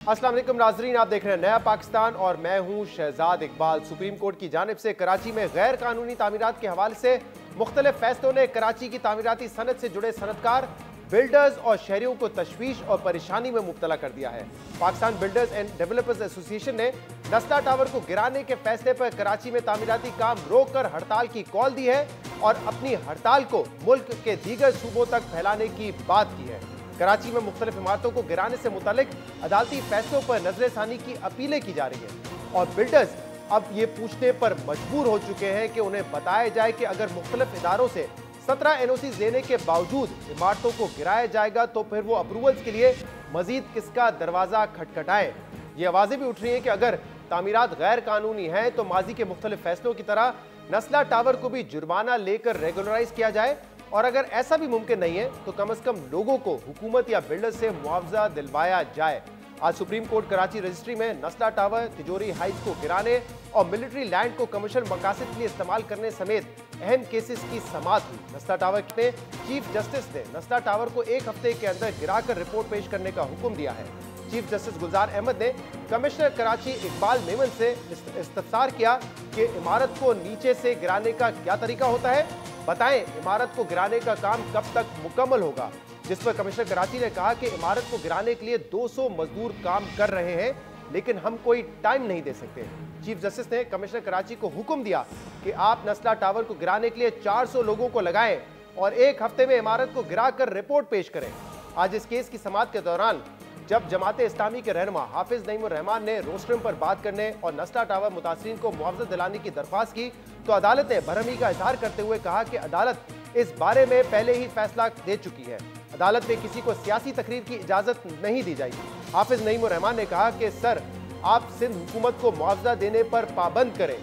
अस्सलाम वालेकुम नाजरीन, आप देख रहे हैं नया पाकिस्तान और मैं हूं शहजाद इकबाल। सुप्रीम कोर्ट की जानिब से कराची में गैर कानूनी तामीरात के हवाले से मुख्तलिफ फैसलों ने कराची की तामीराती सनत से जुड़े सनतकार, बिल्डर्स और शहरियों को तशवीश और परेशानी में मुब्तला कर दिया है। Pakistan builders and developers association ने नस्ला टावर को गिराने के फैसले पर कराची में तामीराती काम रोककर हड़ताल की कॉल दी है और अपनी हड़ताल को मुल्क के दीगर सूबों तक फैलाने की बात की है। कराची में मुख्तलिफ इमारतों को गिराने से मुतालिक अदालती फैसलों पर नजरसानी की अपीलें की जा रही है और बिल्डर्स अब ये पूछने पर मजबूर हो चुके हैं कि उन्हें बताया जाए कि अगर मुख्तलिफ इदारों से 17 एनओसी देने के बावजूद इमारतों को गिराया जाएगा तो फिर वो अप्रूवल्स के लिए मजीद किसका दरवाजा खटखटाए। ये आवाजें भी उठ रही हैं कि अगर तामीरात गैर कानूनी हैं तो माजी के मुख्तलिफ फैसलों की तरह नस्ला टावर को भी जुर्माना लेकर रेगुलराइज किया जाए और अगर ऐसा भी मुमकिन नहीं है तो कम से कम लोगों को हुकूमत या बिल्डर से मुआवजा दिलवाया जाए। आज सुप्रीम कोर्ट कराची रजिस्ट्री में नस्ला टावर, तिजोरी हाइट्स को गिराने और मिलिट्री लैंड को कमर्शियल मकासद के लिए इस्तेमाल करने समेत अहम केसेस की समाअत हुई। नस्ला टावर में चीफ जस्टिस ने नस्ला टावर को 1 हफ्ते के अंदर गिराकर रिपोर्ट पेश करने का हुक्म दिया है। चीफ जस्टिस गुलजार अहमद ने कमिश्नर कराची इकबाल मेमन से इस्तफसार किया कि इमारत को नीचे से गिराने का क्या तरीका होता है, बताएं इमारत को गिराने का काम कब तक मुकम्मल होगा। जिस पर कमिश्नर कराची ने कहा कि इमारत को गिराने के लिए 200 मजदूर काम कर रहे हैं लेकिन हम कोई टाइम नहीं दे सकते। चीफ जस्टिस ने कमिश्नर कराची को हुक्म दिया कि आप नस्ला टावर को गिराने के लिए 400 लोगों को लगाएं और 1 हफ्ते में इमारत को गिराकर रिपोर्ट पेश करें। आज इस केस की समाअत के दौरान जब जमाते इस्लामी के रहनुमा हाफिज नईमुर रहमान ने रोस्ट्रम पर बात करने और नस्ला टावर मुतासरीन को मुआवजा दिलाने की दरख्वास्त की तो अदालत ने बरहमी का इजहार करते हुए कहा कि अदालत इस बारे में पहले ही फैसला दे चुकी है। अदालत में किसी को सियासी तकरीर की इजाजत नहीं दी जाएगी। हाफिज नईमुर रहमान ने कहा कि सर, आप सिंध हुकूमत को मुआवजा देने पर पाबंद करें,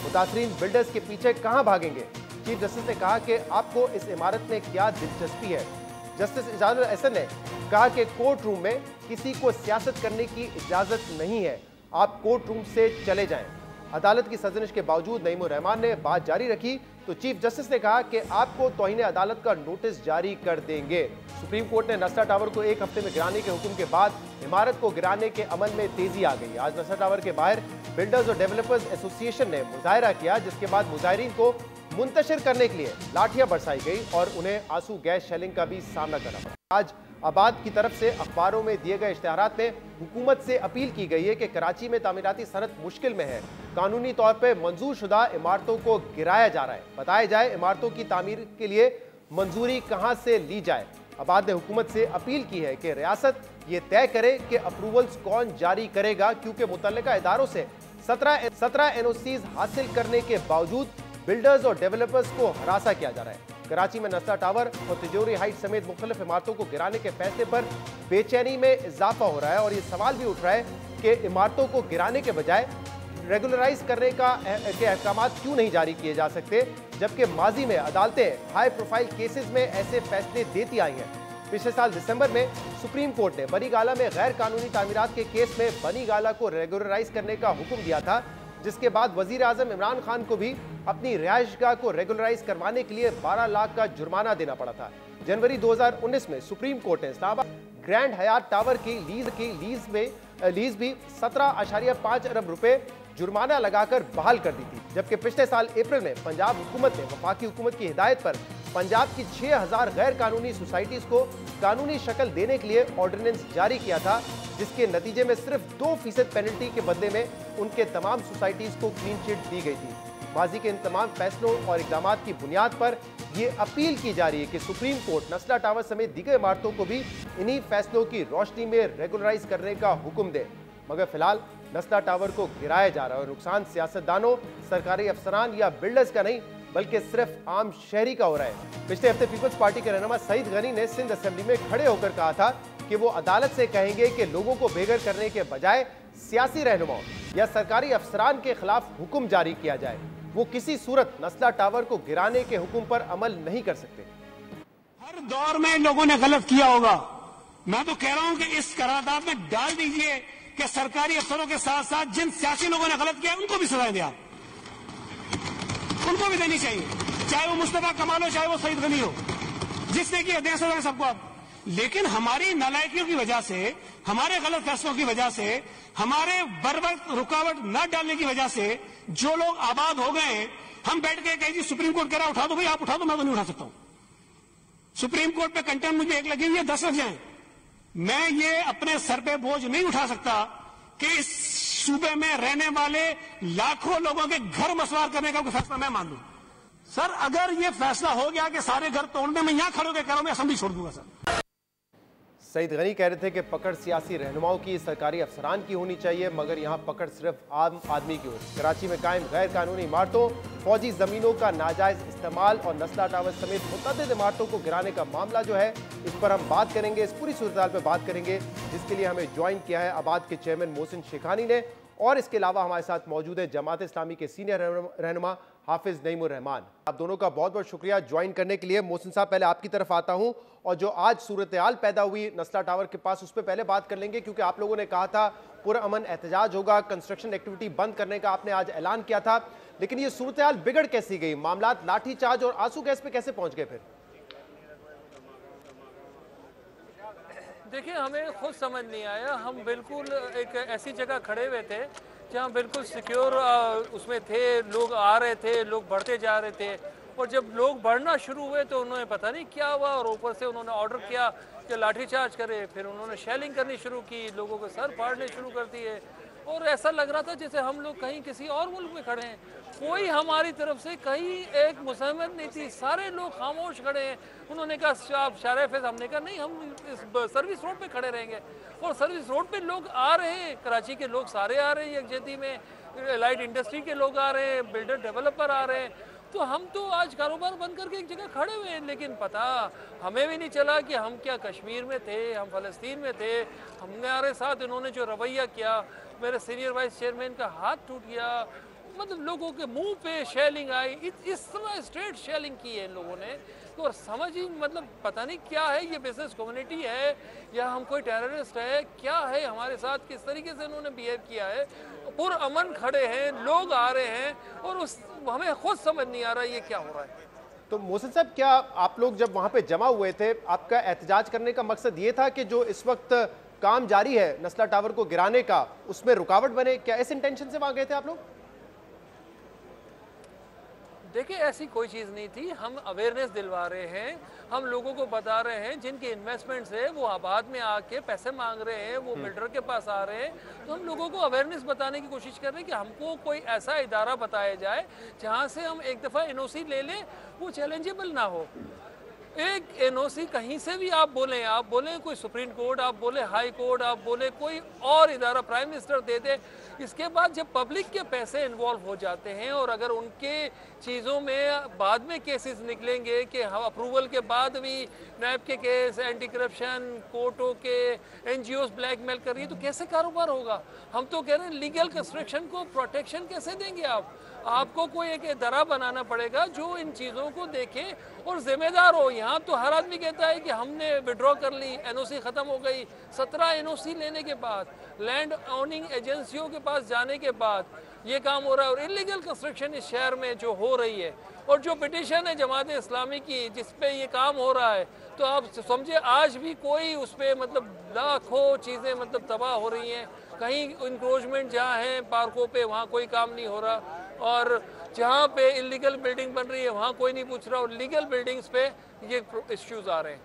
मुतासरीन बिल्डर्स के पीछे कहां भागेंगे। चीफ जस्टिस ने कहा कि आपको इस इमारत में क्या दिलचस्पी है। जस्टिस इजाजुल अहसन ने कहा कि कोर्ट रूम में किसी को सियासत करने की इजाजत नहीं है, आप कोर्ट रूम से चले जाएं। अदालत की सजनिश के बावजूद नईमुर रहमान ने बात जारी रखी तो चीफ जस्टिस ने कहा कि आपको तौहीन अदालत का नोटिस जारी कर देंगे। सुप्रीम कोर्ट ने नस्ला टावर को 1 हफ्ते में गिराने के हुक्म के बाद इमारत को गिराने के अमल में तेजी आ गई। आज नस्ला टावर के बाहर बिल्डर्स और डेवलपर्स एसोसिएशन ने मुजाहरा किया जिसके बाद मुजाहिरीन को मुंतशिर करने के लिए लाठियां बरसाई गई और उन्हें आंसू गैस शेलिंग का भी सामना करना पड़ा। आज आबाद की तरफ से अखबारों में दिए गए इश्तिहारात में हुकूमत से अपील की गई है कि कराची में तामीराती सनत मुश्किल में है, कानूनी तौर पर मंजूर शुदा इमारतों को गिराया जा रहा है, बताया जाए इमारतों की तामीर के लिए मंजूरी कहां से ली जाए। आबाद ने हुकूमत से अपील की है कि रियासत ये तय करे कि अप्रूवल्स कौन जारी करेगा क्योंकि मुतल्लिका इदारों से 17 एनओसीज हासिल करने के बावजूद बिल्डर्स और डेवलपर्स को हरासा किया जा रहा है। कराची में नस्ला टावर और तिजोरी हाइट समेत मुख्तलिफ इमारतों को गिराने के फैसले पर बेचैनी में इजाफा हो रहा है और ये सवाल भी उठ रहा है कि इमारतों को गिराने के बजाय रेगुलराइज करने के अहकाम क्यों नहीं जारी किए जा सकते, जबकि माजी में अदालतें हाई प्रोफाइल केसेस में ऐसे फैसले देती आई हैं। पिछले साल दिसंबर में सुप्रीम कोर्ट ने बनी गाला में गैर कानूनी तामीरात के केस में बनी गाला को रेगुलराइज करने का हुक्म दिया था, जिसके बाद वजीर आजम इमरान खान को भी अपनी रिहाइशगाह को रेगुलराइज करवाने के लिए 12 लाख का जुर्माना देना पड़ा था। जनवरी 2019 में सुप्रीम कोर्ट ने इस्लामाबाद ग्रैंड हयात टावर की लीज भी 17.5 अरब रुपए जुर्माना लगाकर बहाल कर दी थी, जबकि पिछले साल अप्रैल में पंजाब हुकूमत ने वफाकी हुकूमत की हिदायत पर पंजाब की 6000 गैर कानूनी सोसाइटीज को कानूनी शक्ल देने के लिए ऑर्डिनेंस जारी किया था, जिसके नतीजे में सिर्फ 2% पेनल्टी के बदले में उनके तमाम सोसाइटीज को क्लीन चिट दी गई थी। माजी के इन तमाम फैसलों और इकदाम की बुनियाद पर यह अपील की जा रही है कि सुप्रीम कोर्ट नस्ला टावर समेत दीगर इमारतों को भी इन्हीं फैसलों की रोशनी में रेगुलराइज करने का हुक्म दे। मगर फिलहाल नस्ला टावर को गिराया जा रहा है और नुकसान सियासतदानों, सरकारी अफसरान या बिल्डर्स का नहीं बल्कि सिर्फ आम शहरी का हो रहा है। पिछले हफ्ते पीपल्स पार्टी के रहनुमा सईद गनी ने सिंध असेंबली में खड़े होकर कहा था कि वो अदालत से कहेंगे कि लोगों को बेघर करने के बजाय सियासी रहनुमाओं या सरकारी अफसरान के खिलाफ हुक्म जारी किया जाए। वो किसी सूरत नस्ला टावर को गिराने के हुक्म पर अमल नहीं कर सकते। हर दौर में लोगों ने गलत किया होगा। मैं तो कह रहा हूं कि इस करारदाद में डाल दीजिए कि सरकारी अफसरों के साथ साथ जिन सियासी लोगों ने गलत किया उनको भी सजाएं दें, आप उनको भी देनी चाहिए, चाहे वो मुस्तफा कमाल हो चाहे वो सईद गनी हो, जिसने किया दें सजाएं सबको। आप लेकिन हमारी नालायकियों की वजह से, हमारे गलत फैसलों की वजह से, हमारे बर्बर रुकावट न डालने की वजह से जो लोग आबाद हो गए, हम बैठ के कहे जी सुप्रीम कोर्ट कह रहा उठा दो भाई, आप उठा दो, मैं तो नहीं उठा सकता हूं। सुप्रीम कोर्ट पे कंटेम्प्ट मुझे 1 लगी हुई है, 10 लग जाए, मैं ये अपने सर पे बोझ नहीं उठा सकता कि इस सूबे में रहने वाले लाखों लोगों के घर मसवार करने का कोई फैसला मैं मान लूं। सर अगर ये फैसला हो गया कि सारे घर तोड़ने में, यहां खड़े होकर कह रहा हूं मैं असेंबली छोड़ दूंगा। सर सईद गनी कह रहे थे कि पकड़ सियासी रहनुमाओं की, सरकारी अफसरान की होनी चाहिए, मगर यहां पकड़ सिर्फ आम आदमी की होगी। कराची में कायम गैर कानूनी इमारतों, फौजी जमीनों का नाजायज इस्तेमाल और नस्ला टावर समेत मुतअद्दिद इमारतों को गिराने का मामला जो है, इस पर हम बात करेंगे, इस पूरी सूरत पर बात करेंगे, जिसके लिए हमें ज्वाइन किया है आबाद के चेयरमैन मोहसिन शेखानी ने, और इसके अलावा हमारे साथ मौजूद है जमात इस्लामी के सीनियर रहनुमा हाफिज नईमुर रहमान। आप दोनों का बहुत बहुत शुक्रिया ज्वाइन करने के लिए। मोहसिन साहब, पहले आपकी तरफ आता हूं, और जो आज सूरत हाल पैदा हुई नस्ला टावर के पास, उस पर पहले बात कर लेंगे, क्योंकि आप लोगों ने कहा था पुरअमन एहतजाज होगा, कंस्ट्रक्शन एक्टिविटी बंद करने का आपने आज ऐलान किया था, लेकिन ये सूरत हाल बिगड़ कैसी गई? मामला लाठीचार्ज और आंसू गैस पे कैसे पहुंच गए? फिर देखिए, हमें खुद समझ नहीं आया। हम बिल्कुल एक ऐसी जगह खड़े हुए थे जहाँ बिल्कुल सिक्योर उसमें थे, लोग आ रहे थे, लोग बढ़ते जा रहे थे, और जब लोग बढ़ना शुरू हुए तो उन्होंने पता नहीं क्या हुआ, और ऊपर से उन्होंने ऑर्डर किया कि लाठीचार्ज करे। फिर उन्होंने शेलिंग करनी शुरू की, लोगों के सर फाड़ने शुरू कर दिए, और ऐसा लग रहा था जैसे हम लोग कहीं किसी और मुल्क में खड़े हैं। कोई हमारी तरफ से कहीं एक मुसहमत नहीं थी, सारे लोग खामोश खड़े हैं। उन्होंने कहा आप शराफत, हमने कहा नहीं, हम इस सर्विस रोड पे खड़े रहेंगे, और सर्विस रोड पे लोग आ रहे हैं, कराची के लोग सारे आ रहे हैं यकजहती में, लाइट इंडस्ट्री के लोग आ रहे हैं, बिल्डर डेवलपर आ रहे हैं। तो हम तो आज कारोबार बंद करके एक जगह खड़े हुए हैं, लेकिन पता हमें भी नहीं चला कि हम क्या कश्मीर में थे, हम फ़लस्तीन में थे। हमारे साथ इन्होंने जो रवैया किया, मेरे सीनियर वाइस चेयरमैन का हाथ टूट गया, मतलब लोगों के मुंह पे शेलिंग आई, इस तरह स्ट्रेट शेलिंग की है इन लोगों ने। तो समझ ही मतलब पता नहीं क्या है, ये बिजनेस कम्युनिटी है या हम कोई टेररिस्ट है, क्या है हमारे साथ, किस तरीके से इन्होंने बिहेव किया है। पुरअमन खड़े हैं, लोग आ रहे हैं, और हमें खुद समझ नहीं आ रहा ये क्या हो रहा है। तो मोहसिन साहब, क्या आप लोग जब वहां पे जमा हुए थे, आपका एहतजाज करने का मकसद ये था कि जो इस वक्त काम जारी है नस्ला टावर को गिराने का, उसमें रुकावट बने? क्या इस इंटेंशन से वहां गए थे आप लोग? देखिए, ऐसी कोई चीज़ नहीं थी। हम अवेयरनेस दिलवा रहे हैं, हम लोगों को बता रहे हैं जिनके इन्वेस्टमेंट्स है वो आबाद में आके पैसे मांग रहे हैं, वो बिल्डर के पास आ रहे हैं, तो हम लोगों को अवेयरनेस बताने की कोशिश कर रहे हैं कि हमको कोई ऐसा इदारा बताया जाए जहां से हम एक दफ़ा एनओसी ले लें, वो चैलेंजेबल ना हो। एक एनओसी कहीं से भी आप बोलें कोई सुप्रीम कोर्ट, आप बोले हाई कोर्ट, आप बोले कोई और इदारा, प्राइम मिनिस्टर दे दे। इसके बाद जब पब्लिक के पैसे इन्वॉल्व हो जाते हैं, और अगर उनके चीज़ों में बाद में केसेस निकलेंगे कि हम अप्रूवल के बाद भी नैब के केस, एंटी करप्शन, कोर्टों के, एनजीओस ब्लैकमेल कर रही है, तो कैसे कारोबार होगा? हम तो कह रहे हैं लीगल कंस्ट्रक्शन को प्रोटेक्शन कैसे देंगे आप? आपको कोई एक इदारा बनाना पड़ेगा जो इन चीज़ों को देखे और जिम्मेदार हो। यहाँ तो हर आदमी कहता है कि हमने विड्रॉ कर ली, एनओसी ख़त्म हो गई। 17 एनओसी लेने के बाद, लैंड ओनिंग एजेंसियों के पास जाने के बाद ये काम हो रहा है, और इलीगल कंस्ट्रक्शन इस शहर में जो हो रही है, और जो पिटीशन है जमात इस्लामी की जिस पे ये काम हो रहा है, तो आप समझे आज भी कोई उस पर मतलब लाखों चीज़ें मतलब तबाह हो रही हैं। कहीं इंक्रोचमेंट जहाँ है पार्कों पे, वहाँ कोई काम नहीं हो रहा, और जहाँ पे इलीगल बिल्डिंग बन रही है वहाँ कोई नहीं पूछ रहा, और लीगल बिल्डिंग्स पे ये इश्यूज आ रहे हैं।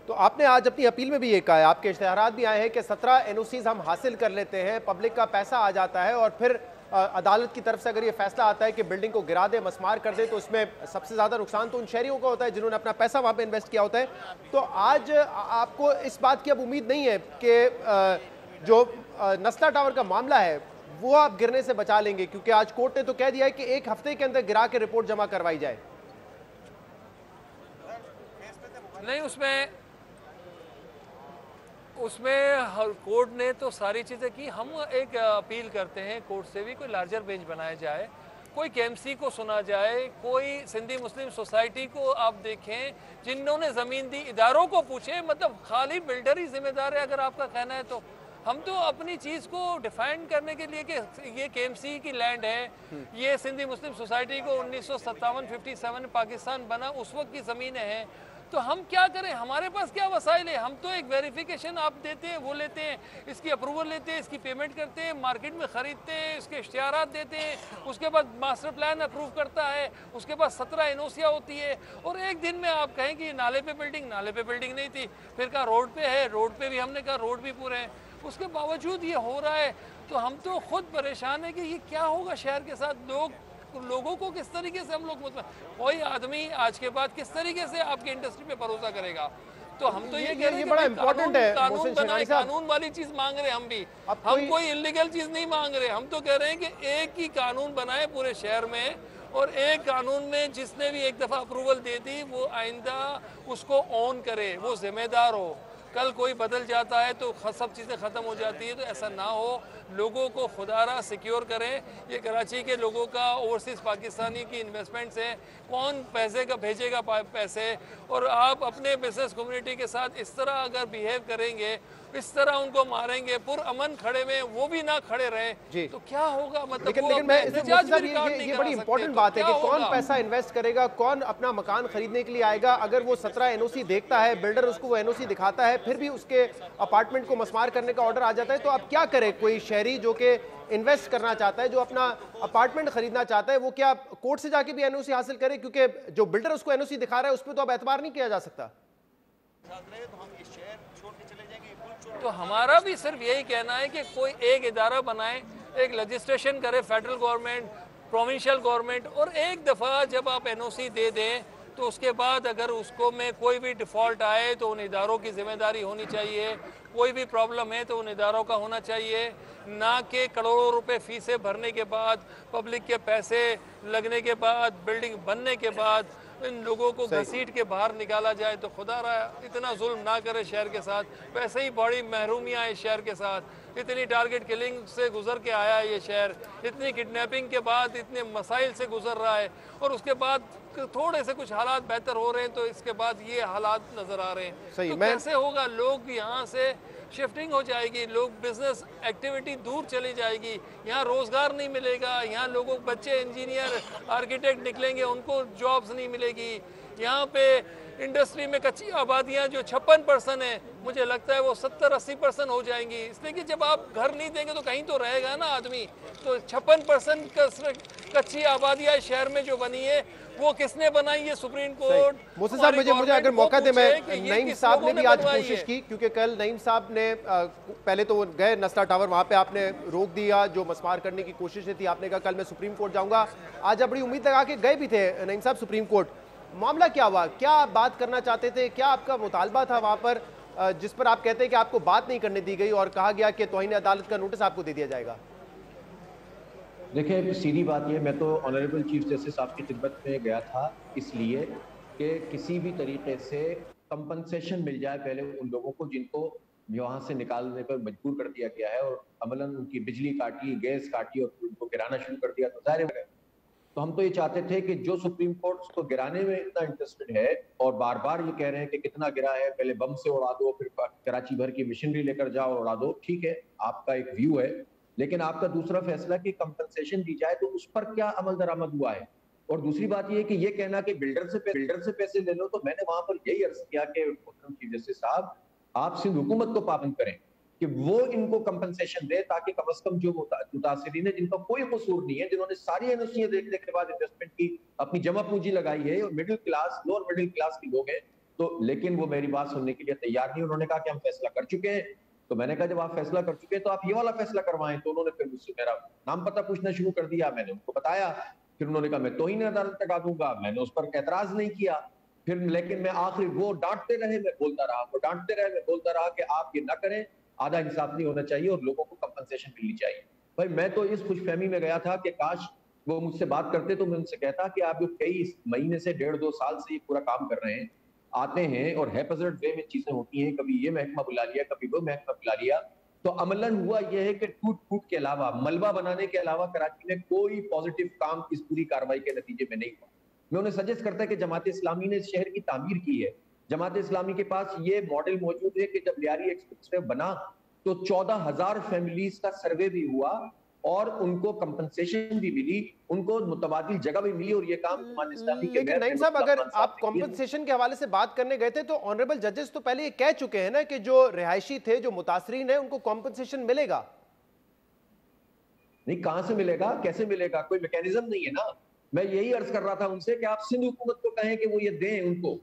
तो आपने आज अपनी अपील में भी ये कहा है, आपके इश्तिहारात भी आए हैं कि 17 एनओसीज हम हासिल कर लेते हैं, पब्लिक का पैसा आ जाता है, और फिर अदालत की तरफ से अगर ये फैसला आता है कि बिल्डिंग को गिरा दे, मसमार कर दे, तो उसमें सबसे ज़्यादा नुकसान तो उन शहरियों का होता है जिन्होंने अपना पैसा वहाँ पे इन्वेस्ट किया होता है। तो आज आपको इस बात की अब उम्मीद नहीं है कि जो नस्ला टावर का मामला है वो आप गिरने से बचा लेंगे, क्योंकि आज कोर्ट ने तो कह दिया है कि 1 हफ्ते के अंदर गिरा के रिपोर्ट जमा करवाई जाए? नहीं, उसमें कोर्ट ने तो सारी चीज़ें की। हम एक अपील करते हैं कोर्ट से भी कोई लार्जर बेंच बनाया जाए, कोई केएमसी को सुना जाए, कोई सिंधी मुस्लिम सोसाइटी को आप देखें जिन्होंने ज़मीन दी, इदारों को पूछें। मतलब खाली बिल्डर ही जिम्मेदार है अगर आपका कहना है तो। हम तो अपनी चीज़ को डिफाइन करने के लिए कि ये केएमसी की लैंड है, ये सिंधी मुस्लिम सोसाइटी को 1957-57 में पाकिस्तान बना उस वक्त की ज़मीनें हैं, तो हम क्या करें, हमारे पास क्या वसाइल है? हम तो एक वेरिफिकेशन आप देते हैं, वो लेते हैं, इसकी अप्रूवल लेते हैं, इसकी पेमेंट करते हैं, मार्केट में ख़रीदते हैं, इसके इश्तिहारात देते हैं, उसके बाद मास्टर प्लान अप्रूव करता है, उसके बाद 17 एनओसियाँ होती है, और एक दिन में आप कहें कि नाले पे बिल्डिंग नहीं थी, फिर कहा रोड पे है, रोड पे भी हमने कहा रोड भी पूरे हैं, उसके बावजूद ये हो रहा है। तो हम तो खुद परेशान है कि ये क्या होगा शहर के साथ। लोगों को किस तरीके से हम लोग, मतलब कोई आदमी आज के बाद किस तरीके से आपकी इंडस्ट्री पे भरोसा करेगा? तो हम तो ये कह रहे हैं बड़ा इंपॉर्टेंट है कानून बनाए, कानून वाली चीज मांग रहे हैं हम भी। हम कोई इलीगल चीज नहीं मांग रहे, हम तो कह रहे हैं कि एक ही कानून बनाए पूरे शहर में, और एक कानून में जिसने भी एक दफा अप्रूवल दे दी वो आइंदा उसको ऑन करे, वो जिम्मेदार हो। कल कोई बदल जाता है तो सब चीज़ें ख़त्म हो जाती है, तो ऐसा ना हो। लोगों को खुदारा सिक्योर करें। ये कराची के लोगों का ओवरसीज़ पाकिस्तानी की इन्वेस्टमेंट्स हैं, कौन पैसे का भेजेगा पैसे, और आप अपने बिजनेस कम्युनिटी के साथ इस तरह अगर बिहेव करेंगे, इस तरह उनको मारेंगे, पुरअमन खड़े में वो भी ना खड़े रहें, तो क्या होगा? मतलब लेकिन मैं ये बड़ी इंपॉर्टेंट बात है कि कौन पैसा इन्वेस्ट करेगा, कौन अपना मकान खरीदने के लिए आएगा। अगर वो 17 एनओसी देखता है, बिल्डर उसको वो एनओसी दिखाता है, फिर भी उसके अपार्टमेंट को मसमार करने का ऑर्डर आ जाता है, तो अब क्या करे कोई शहरी जो कि इन्वेस्ट करना चाहता है, जो अपना अपार्टमेंट खरीदना चाहता है, वो क्या कोर्ट से जाके भी एनओसी हासिल करे? क्योंकि जो बिल्डर उसको एनओसी दिखा रहा है उस पर तो अब एतबार नहीं किया जा सकता। तो हमारा भी सिर्फ यही कहना है कि कोई एक इदारा बनाए, एक लेजिस्लेशन करे, फेडरल गवर्नमेंट, प्रोविंशियल गवर्नमेंट, और एक दफ़ा जब आप एनओसी दे दें तो उसके बाद अगर उसको में कोई भी डिफ़ॉल्ट आए तो उन इदारों की जिम्मेदारी होनी चाहिए। कोई भी प्रॉब्लम है तो उन इदारों का होना चाहिए, ना कि करोड़ों रुपए फीसें भरने के बाद, पब्लिक के पैसे लगने के बाद, बिल्डिंग बनने के बाद इन लोगों को घसीट के बाहर निकाला जाए। तो खुदा रहा इतना जुल्म ना करे शहर के साथ। वैसे ही बड़ी महरूमियाँ है शहर के साथ, इतनी टारगेट किलिंग से गुजर के आया है ये शहर, इतनी किडनैपिंग के बाद इतने मसाइल से गुजर रहा है, और उसके बाद थोड़े से कुछ हालात बेहतर हो रहे हैं, तो इसके बाद ये हालात नजर आ रहे हैं। तो कैसे होगा? लोग यहाँ से शिफ्टिंग हो जाएगी, लोग बिजनेस एक्टिविटी दूर चली जाएगी, यहाँ रोजगार नहीं मिलेगा, यहाँ लोगों बच्चे इंजीनियर आर्किटेक्ट निकलेंगे, उनको जॉब्स नहीं मिलेगी। यहाँ पे इंडस्ट्री में कच्ची आबादियाँ जो 56% है, मुझे लगता है वो 70-80% हो जाएंगी, इसलिए कि जब आप घर नहीं देंगे तो कहीं तो रहेगा ना आदमी। तो 56% कच्ची आबादियाँ शहर में जो बनी है वो किसने बनाई है? Supreme court. मोहसिन साहब, मुझे अगर मौका दे, मैं नईम साहब ने भी आज कोशिश की, क्योंकि कल नईम साहब ने पहले तो गए नस्ला टावर, वहां पे आपने रोक दिया, जो मसमार करने की कोशिश थी, आपने कहा कल मैं सुप्रीम कोर्ट जाऊंगा। आज आप बड़ी उम्मीद लगा के गए भी थे नईम साहब सुप्रीम कोर्ट, मामला क्या हुआ? क्या आप बात करना चाहते थे? क्या आपका मुतालबा था वहां पर, जिस पर आप कहते हैं कि आपको बात नहीं करने दी गई और कहा गया कि तौहीन अदालत का नोटिस आपको दे दिया जाएगा? देखिए, सीधी बात ये, मैं तो ऑनरेबल चीफ जस्टिस साहब की खिदमत में गया था इसलिए कि किसी भी तरीके से कंपनसेशन मिल जाए पहले उन लोगों को जिनको वहां से निकालने पर मजबूर कर दिया गया है, और अमलन उनकी बिजली काटी, गैस काटी और उनको गिराना शुरू कर दिया। तो जाहिर है, तो हम तो ये चाहते थे कि जो सुप्रीम कोर्ट उसको गिराने में इतना इंटरेस्टेड है और बार बार ये कह रहे हैं कि कितना गिरा है, पहले बम से उड़ा दो, फिर कराची भर की मशीनरी लेकर जाओ और उड़ा दो, ठीक है, आपका एक व्यू है, लेकिन आपका दूसरा फैसला कि कंपनसेशन दी जाए तो उस पर क्या अमल दरामद हुआ है। और दूसरी बात ये कि ये कहना कि बिल्डर से पैसे ले लो, तो मैंने वहां पर यही अर्ज किया कि चीफ जस्टिस साहब, आप सिंध हुकूमत को पाबंद करें कि वो इनको कंपनसेशन दे, ताकि कम से कम जो मुतासिरीन है जिनका कोई कसूर नहीं है, जिन्होंने सारी एनओसी देखने के बाद इन्वेस्टमेंट की, अपनी जमा पूंजी लगाई है, और middle class, lower middle class के लोग हैं, तो लेकिन वो मेरी बात सुनने के लिए तैयार नहीं। उन्होंने कहा कि हम फैसला कर चुके हैं। तो मैंने कहा जब आप फैसला कर चुके हैं तो आप ये वाला फैसला करवाएं। तो उन्होंने फिर मुझसे मेरा नाम पता पूछना शुरू कर दिया, मैंने उनको बताया, फिर उन्होंने कहा मैं तौहीन अदालत तक आ दूंगा, मैंने उस पर एतराज नहीं किया। फिर लेकिन मैं आखिर वो डांटते रहे, मैं बोलता रहा, वो डांटते रहे, मैं बोलता रहा कि आप ये ना करें, आधा इंसाफ नहीं होना चाहिए और लोगों को कंपनसेशन मिलनी चाहिए। भाई मैं तो इस खुशफहमी में गया था कि काश वो मुझसे बात करते तो मैं उनसे कहता कि आप जो कई महीने से 1.5-2 साल से ये पूरा काम कर रहे हैं, आते हैं और हैपजर्ड वे में चीजें होती हैं, कभी ये महकमा बुला लिया, कभी वो महकमा बुला लिया, तो अमलन हुआ यह है कि टूट फूट के अलावा, मलबा बनाने के अलावा कराची में कोई पॉजिटिव काम इस पूरी कार्रवाई के नतीजे में नहीं हुआ। मैं उन्हें सजेस्ट करता है कि जमात इस्लामी ने इस शहर की तामीर की है, जमात इस्लामी के पास ये मॉडल मौजूद है कि जब लियारी एक्सप्रेसवे बना तो 14,000 फैमिलीज का सर्वे भी हुआ और उनको कंपनसेशन भी मिली, उनको मुतबादिल जगह भी मिली, और ये काम लेकिन नईम साहब, अगर आप कंपनसेशन के हवाले से बात करने गए थे तो ऑनरेबल जजेस तो पहले ये कह चुके हैं ना कि जो रिहायशी थे, जो मुतासरीन है, उनको कंपनसेशन मिलेगा। नहीं, कहां से मिलेगा, कैसे मिलेगा, कोई मैकेनिज्म नहीं है ना। मैं यही अर्ज कर रहा था उनसे कि आप सिंध हुकूमत को कहें कि वो ये दें उनको।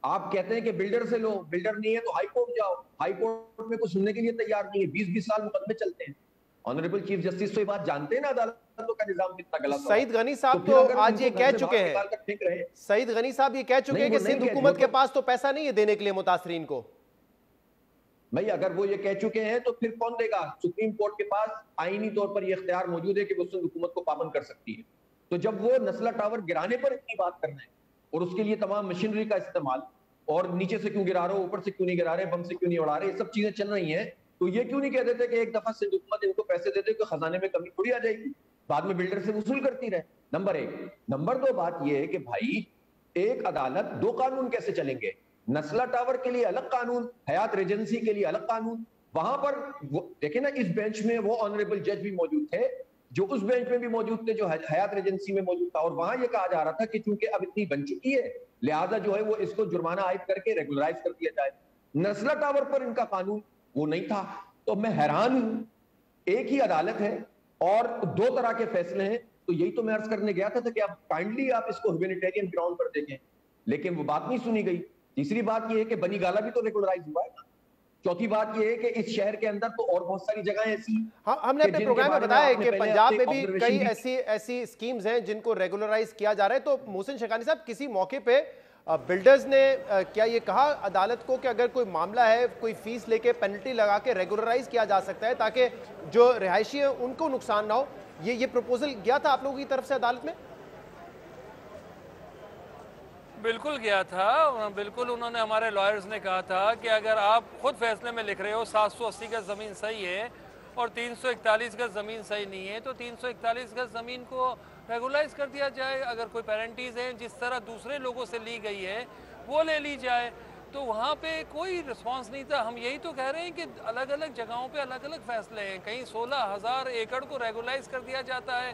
आप कहते हैं कि बिल्डर से लो, बिल्डर नहीं है तो हाई कोर्ट जाओ, हाई कोर्ट में कुछ सुनने के लिए तैयार नहीं है, 20-20 साल मुकदमे चलते हैं। ऑनरेबल चीफ जस्टिस तो ये बात जानते हैं ना अदालतों का निजाम कितना गलत है। सईद गनी साहब तो आज ये कह चुके हैं, सईद गनी साहब ये कह चुके हैं कि सिंध हुकूमत के पास तो पैसा नहीं है देने के लिए मुतासरीन को। भाई अगर वो ये कह चुके हैं तो फिर कौन देगा? सुप्रीम कोर्ट के पास आईनी तौर पर ये इख्तियार मौजूद है कि वो सिंध हुकूमत को पाबंद कर सकती है। तो जब वो नस्ला टावर गिराने पर इतनी बात करना है और उसके लिए तमाम मशीनरी का इस्तेमाल, और नीचे से क्यों गिरा रहे हो, ऊपर से क्यों नहीं गिरा रहे, बम से क्यों नहीं उड़ा रहे, ये सब चीजें चल रही हैं, तो ये क्यों नहीं कह देते कि एक दफा सिंध हुकूमत इनको पैसे दे दे, खजाने में कमी थोड़ी आ जाएगी, बाद में बिल्डर से वसूल करती रहे। नंबर 1। नंबर 2 बात यह है कि भाई एक अदालत, 2 कानून कैसे चलेंगे? नस्ला टावर के लिए अलग कानून, हयात रेजेंसी के लिए अलग कानून। वहां पर देखे ना, इस बेंच में वो ऑनरेबल जज भी मौजूद थे जो उस बेंच में भी मौजूद थे, जो हयात रेजेंसी में मौजूद था, और वहां ये कहा जा रहा था कि चूंकि अब इतनी बन चुकी है लिहाजा जो है वो इसको जुर्माना आयद करके रेगुलराइज कर दिया जाए। नस्ला टावर पर इनका कानून वो नहीं था। तो मैं हैरान हूं, एक ही अदालत है और 2 तरह के फैसले हैं। तो यही तो मैं अर्ज करने गया था कि आप काइंडली आप इसको ह्यूमैनिटेरियन ग्राउंड पर देखें, लेकिन वो बात नहीं सुनी गई। तीसरी बात यह है कि बनी गाला भी तो रेगुलराइज हुआ है ना। चौथी बात यह है कि इस शहर के अंदर तो और बहुत सारी जगह ऐसी, हाँ, हमने अपने प्रोग्राम में बताया है कि पंजाब में भी कई ऐसी स्कीम्स हैं जिनको रेगुलराइज किया जा रहा है। तो मोहसिन शेखानी साहब, किसी मौके पे बिल्डर्स ने क्या ये कहा अदालत को कि अगर कोई मामला है, कोई फीस लेके पेनल्टी लगा के रेगुलराइज किया जा सकता है ताकि जो रिहायशी है उनको नुकसान ना हो? ये प्रपोजल गया था आप लोगों की तरफ से अदालत में? बिल्कुल गया था, बिल्कुल। उन्होंने, हमारे लॉयर्स ने कहा था कि अगर आप खुद फैसले में लिख रहे हो 780 गज ज़मीन सही है और 341 गज ज़मीन सही नहीं है, तो 341 गज ज़मीन को रेगुलाइज कर दिया जाए। अगर कोई पेनल्टीज़ हैं जिस तरह दूसरे लोगों से ली गई है वो ले ली जाए। तो वहाँ पे कोई रिस्पांस नहीं था। हम यही तो कह रहे हैं कि अलग अलग जगहों पे अलग अलग फैसले हैं। कहीं 16,000 एकड़ को रेगुलाइज कर दिया जाता है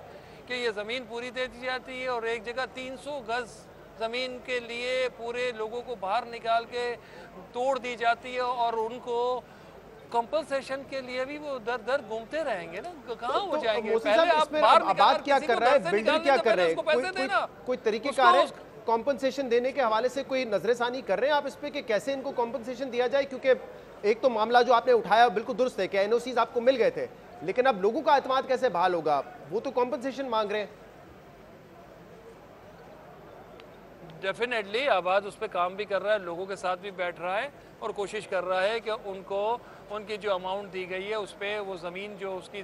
कि ये ज़मीन पूरी दे दी जाती है, और एक जगह 300 गज ज़मीन के लिए पूरे लोगों को बाहर निकाल के तोड़ दी जाती है, और उनको कंपनसेशन के लिए भी वो दर दर घूमते रहेंगे ना, कहाँ हो जाएंगे? पहले आप बात क्या कर रहा है, बिल्डर क्या कर रहे हैं? कोई तरीकेकार है कॉम्पनसेशन देने के हवाले से? कोई नजरसानी कर रहे हैं आप इस पे कि कैसे इनको कॉम्पनसेशन दिया जाए? क्योंकि एक तो मामला जो आपने उठाया बिल्कुल दुरुस्त है कि एनओसीज आपको मिल गए थे, लेकिन अब लोगों का एतमाद कैसे बहाल होगा? वो तो कॉम्पनसेशन मांग रहे हैं। डेफिनेटली आबाद उस पर काम भी कर रहा है, लोगों के साथ भी बैठ रहा है और कोशिश कर रहा है कि उनको उनकी जो अमाउंट दी गई है उस पर वो ज़मीन जो उसकी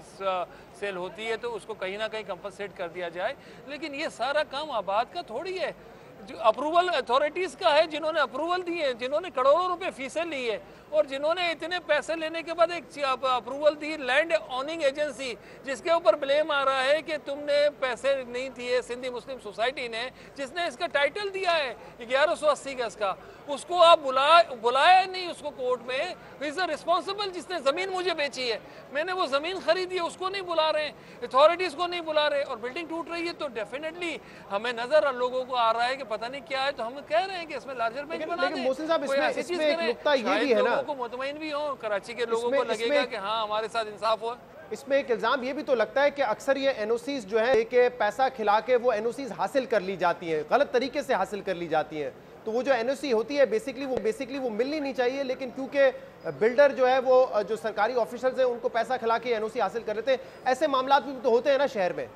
सेल होती है तो उसको कहीं ना कहीं कंपनसेट कर दिया जाए। लेकिन ये सारा काम आबाद का थोड़ी है, जो अप्रूवल अथॉरिटीज़ का है, जिन्होंने अप्रूवल दिए, जिन्होंने करोड़ों रुपए फीसें ली है, और जिन्होंने इतने पैसे लेने के बाद एक अप्रूवल दी लैंड ऑनिंग एजेंसी, जिसके ऊपर ब्लेम आ रहा है कि तुमने पैसे नहीं दिए। सिंधी मुस्लिम सोसाइटी ने, जिसने इसका टाइटल दिया है 1180 गज का, उसको आप बुलाया नहीं उसको कोर्ट में। इज द रिस्पॉन्सिबल, जिसने ज़मीन मुझे बेची है, मैंने वो ज़मीन खरीदी है, उसको नहीं बुला रहे हैं, अथॉरिटीज़ को नहीं बुला रहे, और बिल्डिंग टूट रही है। तो डेफिनेटली हमें नज़र लोगों को आ रहा है कि पता नहीं क्या है, तो हम कह रहे हैं कि इसमें लार्जर बेंच बना दें। मोहसिन साहब, इसमें एक नुक्ता ये भी है ना, को मुतमईन भी हो, कराची के लोगों को लगेगा कि हाँ हमारे साथ इंसाफ हो। इसमें एक इल्जाम ये भी तो लगता है कि अक्सर ये एनओसीज जो है कि पैसा खिला के वो एनओसीज हासिल कर ली जाती हैं, गलत तरीके से हासिल कर ली जाती हैं। तो वो जो एनओसी होती है बेसिकली वो मिलनी नहीं चाहिए, लेकिन क्योंकि बिल्डर जो है वो जो सरकारी ऑफिसर्स हैं उनको पैसा खिला के एनओसी हासिल कर लेते हैं। ऐसे मामला भी तो होते हैं ना शहर में।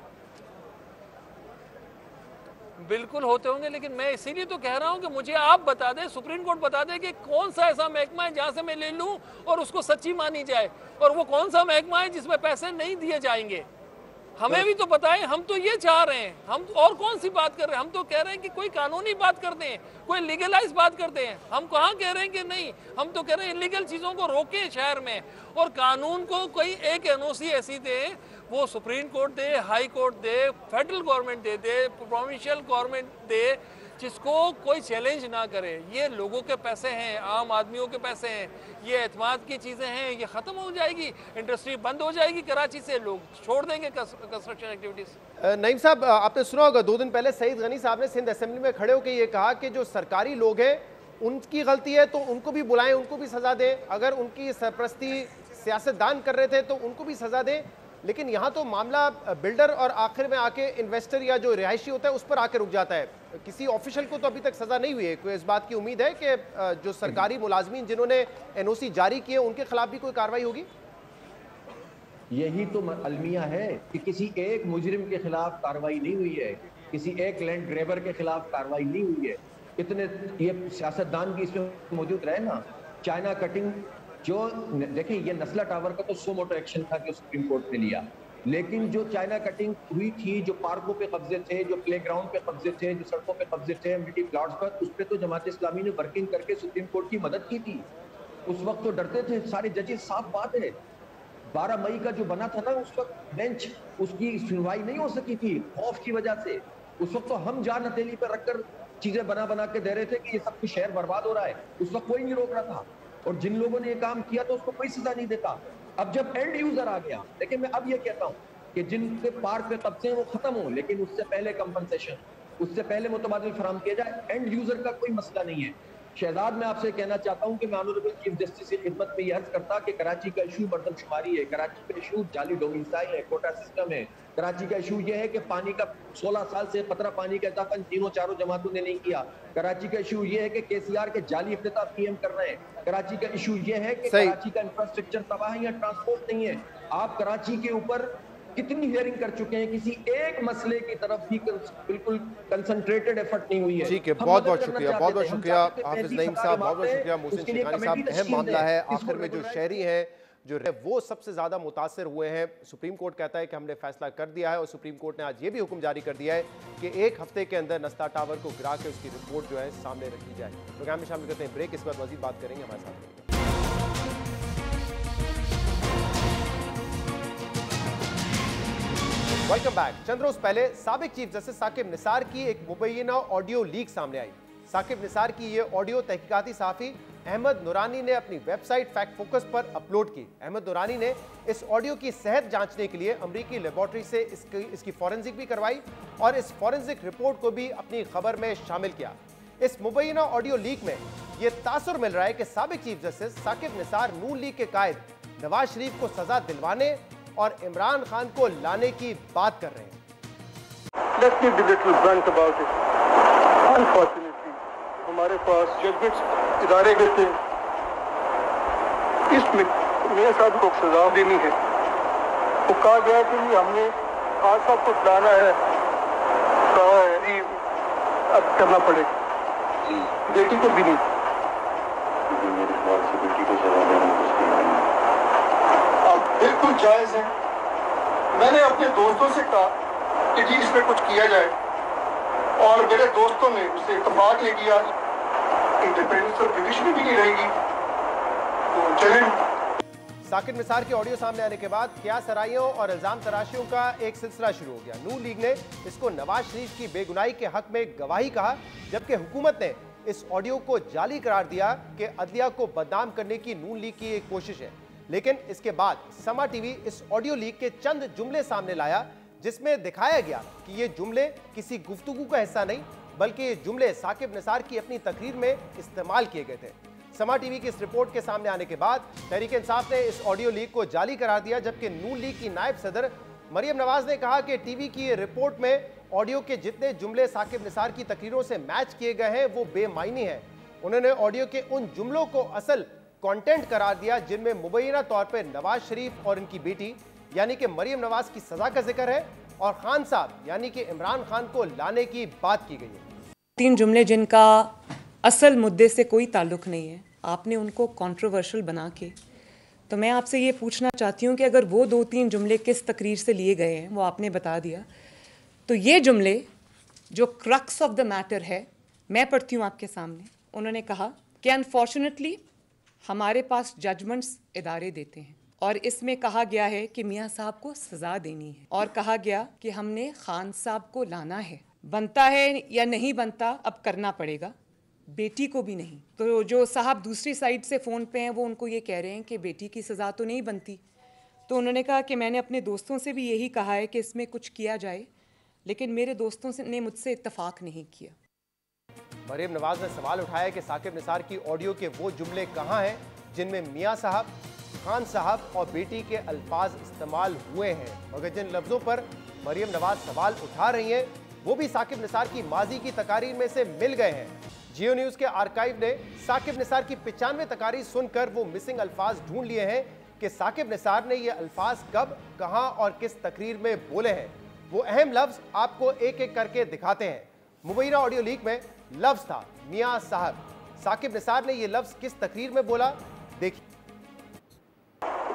बिल्कुल होते होंगे, लेकिन मैं इसीलिए तो कह रहा हूं कि मुझे आप बता दें, सुप्रीम कोर्ट बता दे कि कौन सा ऐसा महकमा है जहां से मैं ले लूं और उसको सच्ची मानी जाए, और वो कौन सा महकमा है जिसमें पैसे नहीं दिए जाएंगे। हमें भी तो बताएं। हम तो ये चाह रहे हैं, हम और कौन सी बात कर रहे हैं? हम तो कह रहे हैं कि कोई कानूनी बात करते हैं, कोई लीगलाइज बात करते हैं। हम कहाँ कह रहे हैं कि नहीं, हम तो कह रहे हैं इलीगल चीज़ों को रोकें शहर में, और कानून को कोई एक एनओसी ऐसी दे, वो सुप्रीम कोर्ट दे, हाई कोर्ट दे, फेडरल गवर्नमेंट दे, प्रोविंशियल गवर्नमेंट दे, जिसको कोई चैलेंज ना करे। ये लोगों के पैसे हैं, आम आदमियों के पैसे हैं, ये एतमाद की चीज़ें हैं, ये ख़त्म हो जाएगी, इंडस्ट्री बंद हो जाएगी कराची से, लोग छोड़ देंगे कंस्ट्रक्शन एक्टिविटीज़। नईम साहब, आपने सुना होगा 2 दिन पहले सईद गनी साहब ने सिंध असेंबली में खड़े होकर ये कहा कि जो सरकारी लोग हैं उनकी गलती है तो उनको भी बुलाएं, उनको भी सजा दें, अगर उनकी सरपरस्ती सियासतदान कर रहे थे तो उनको भी सजा दें। लेकिन यहाँ तो मामला बिल्डर और आखिर में आके इन्वेस्टर या जो रिहायशी होता है उस पर आके रुक जाता है। किसी ऑफिशियल को तो अभी तक सजा नहीं हुई है। कोई इस बात की उम्मीद है कि जो सरकारी मुलाजमीन जिन्होंने एनओसी जारी किए उनके खिलाफ भी कोई कार्रवाई होगी? यही तो अलमिया है कि किसी एक मुजरिम के खिलाफ कार्रवाई नहीं हुई है, किसी एक लैंड ग्रेबर के खिलाफ कार्रवाई नहीं हुई है। इतने ये सियासतदान भी इसमें मौजूद रहे ना। चाइना कटिंग जो देखें, ये नस्ला टावर का तो सो मोटो एक्शन था जो सुप्रीम कोर्ट ने लिया, लेकिन जो चाइना कटिंग हुई थी, जो पार्कों पे कब्जे थे, जो प्लेग्राउंड पे कब्जे थे, जो सड़कों पे कब्जे थे, एमिटी प्लॉट्स पर, उस पर तो जमात इस्लामी ने वर्किंग करके सुप्रीम कोर्ट की मदद की थी। उस वक्त तो डरते थे सारे जजेस। साफ बात है, 12 मई का जो बना था ना उस वक्त बेंच, उसकी सुनवाई नहीं हो सकी थी खौफ की वजह से। उस वक्त तो हम जान हथेली पर रखकर चीजें बना के दे रहे थे कि ये सब कुछ शहर बर्बाद हो रहा है। उस वक्त कोई नहीं रोक रहा था, और जिन लोगों ने ये काम किया तो उसको कोई सजा नहीं देता। अब जब एंड यूजर आ गया, लेकिन मैं अब ये कहता हूँ कि जिनके पार्क पे कब्जे हैं वो खत्म हो, लेकिन उससे पहले कंपनसेशन, उससे पहले मुतबादिल फराहम किया जाए। एंड यूजर का कोई मसला नहीं है। शहजाद, मैं आपसे कहना चाहता हूं कि मैं ऑनरेबल चीफ जस्टिस की खिदमत में यह अर्ज करता कि कराची का इशू मर्दमशुमारी है, कराची का इशू जाली डोमिसाइल है, कोटा सिस्टम है। कराची का इशू यह है कि पानी का 16 साल से खतरा पानी का इजाफा तीनों चारों जमातों ने नहीं किया। कराची का इशू यह है कि केसीआर के जाली इफ्तिताह पीएम कर रहे हैं। कराची का इशू यह है कि कराची का इंफ्रास्ट्रक्चर तबाह है या ट्रांसपोर्ट नहीं है। आप कराची के ऊपर कितनी हियरिंग कर चुके हैं, किसी एक मसले की तरफ भी बिल्कुल कंसंट्रेटेड एफर्ट नहीं हुई है। ठीक है, बहुत बहुत शुक्रिया, बहुत बहुत शुक्रिया हाफिज नईम साहब, बहुत बहुत शुक्रिया मोहसिन शेखानी साहब। अहम मामला है, आखिर में जो शहरी हैं जो वो सबसे ज्यादा मुतासर हुए हैं। सुप्रीम कोर्ट कहता है कि हमने फैसला कर दिया है, और सुप्रीम कोर्ट ने आज ये भी हुक्म जारी कर दिया है कि 1 हफ्ते के अंदर नस्ला टावर को गिरा के उसकी रिपोर्ट जो है सामने रखी जाए। प्रोग्राम में शामिल करते हैं ब्रेक, इसके बाद मजीद बात करेंगे। हमारे साथ वेलकम बैक। चंद रोज पहले साबिक चीफ जस्टिस साकिब निसार की एक मुबैना ऑडियो लीक सामने आई। साकिब निसार की ये ऑडियो तहकीकाती सहाफ़ी अहमद नूरानी ने अपनी वेबसाइट फैक्ट फोकस पर अपलोड की। अहमद नूरानी ने इस ऑडियो की सेहत जांचने के लिए अमरीकी लेबॉर्ट्री से इसकी फॉरेंसिक भी करवाई और इस फॉरेंसिक रिपोर्ट को भी अपनी खबर में शामिल किया। इस मुबैना ऑडियो लीक में यह तासुर मिल रहा है कि साबिक चीफ जस्टिस साकिब निसार नून लीग के कायद नवाज शरीफ को सजा दिलवाने और इमरान खान को लाने की बात कर रहे हैं। Let's be a little blunt about it. Unfortunately, हमारे पास जजमेंट्स इदारे में थे, इसमें मियां साहब को सजा देनी है। वो कहा गया कि हमने खान साहब को लाना है, कहा है जी अब करना पड़ेगा। बेटी को भी नहीं, मेरे ख्याल से बेटी को सजा देना अब बिल्कुल जायज है। मैंने अपने दोस्तों से कहा कि जी इसमें कुछ किया जाए, और मेरे दोस्तों ने उससे इत्तेफाक ले लिया। इंडिपेंडेंस और जुडिशरी भी नहीं रहेगी तो चलें। साकिब निसार के ऑडियो सामने आने के बाद क़यास-आराइयों और इल्जाम तराशियों का एक सिलसिला शुरू हो गया। नून लीग ने इसको नवाज शरीफ की बेगुनाही के हक में गवाही कहा, जबकि हुकूमत ने इस ऑडियो को जाली करार दिया कि अदलिया को बदनाम करने की नून लीग की एक कोशिश है। लेकिन इसके बाद समा टीवी इस ऑडियो लीक के चंद जुमले सामने लाया, जिसमें दिखाया गया कि ये जुमले किसी गुफ्तगू का हिस्सा नहीं, बल्कि ये जुमले साकिब निसार की अपनी तकरीर में इस्तेमाल किए गए थे। समा टीवी की इस रिपोर्ट के सामने आने के बाद तहरीक इंसाफ ने इस ऑडियो लीक को जाली करार दिया, जबकि नून लीग की नायब सदर मरियम नवाज ने कहा कि टीवी की ये रिपोर्ट में ऑडियो के जितने जुमले साकिब निसार की तकरीरों से मैच किए गए हैं वो बेमायनी है। उन्होंने ऑडियो के उन जुमलों को असल कंटेंट करार दिया जिनमें मुबैना तौर पर नवाज शरीफ और इनकी बेटी यानी कि मरियम नवाज की सजा का जिक्र है और खान साहब यानी कि इमरान खान को लाने की बात की गई है। 3 जुमले जिनका असल मुद्दे से कोई ताल्लुक नहीं है, आपने उनको कंट्रोवर्शियल बना के, तो मैं आपसे ये पूछना चाहती हूँ कि अगर वो 2-3 जुमले किस तकरीर से लिए गए हैं वो आपने बता दिया, तो ये जुमले जो क्रक्स ऑफ द मैटर है मैं पढ़ती हूँ आपके सामने। उन्होंने कहा कि अनफॉर्चुनेटली हमारे पास जजमेंट्स इदारे देते हैं और इसमें कहा गया है कि मियाँ साहब को सज़ा देनी है और कहा गया कि हमने खान साहब को लाना है। बनता है या नहीं बनता अब करना पड़ेगा, बेटी को भी नहीं। तो जो साहब दूसरी साइड से फ़ोन पे हैं वो उनको ये कह रहे हैं कि बेटी की सज़ा तो नहीं बनती। तो उन्होंने कहा कि मैंने अपने दोस्तों से भी यही कहा है कि इसमें कुछ किया जाए, लेकिन मेरे दोस्तों ने मुझसे इत्तफाक नहीं किया। मरीम नवाज ने सवाल उठाया कि साकिब निसार की ऑडियो के वो जुमले कहां हैं जिनमें मियां साहब, खान साहब और बेटी के अल्फाज इस्तेमाल हुए हैं, मगर जिन लफ्जों पर मरीम नवाज सवाल उठा रही हैं वो भी साकिब निसार की माजी की तकारीर में से मिल गए हैं। जियो न्यूज के आर्काइव ने साकिब निसार की 95 तकारीर सुनकर वो मिसिंग अल्फाज ढूंढ लिए हैं कि साकिब निसार ने ये अल्फाज कब, कहां और किस तकरीर में बोले हैं। वो अहम लफ्ज आपको एक एक करके दिखाते हैं। मुबैना ऑडियो लीक में लफ्ज था मियां साहब। साकिब निसार ने ये लफ्ज किस तकरीर में बोला, देखिए।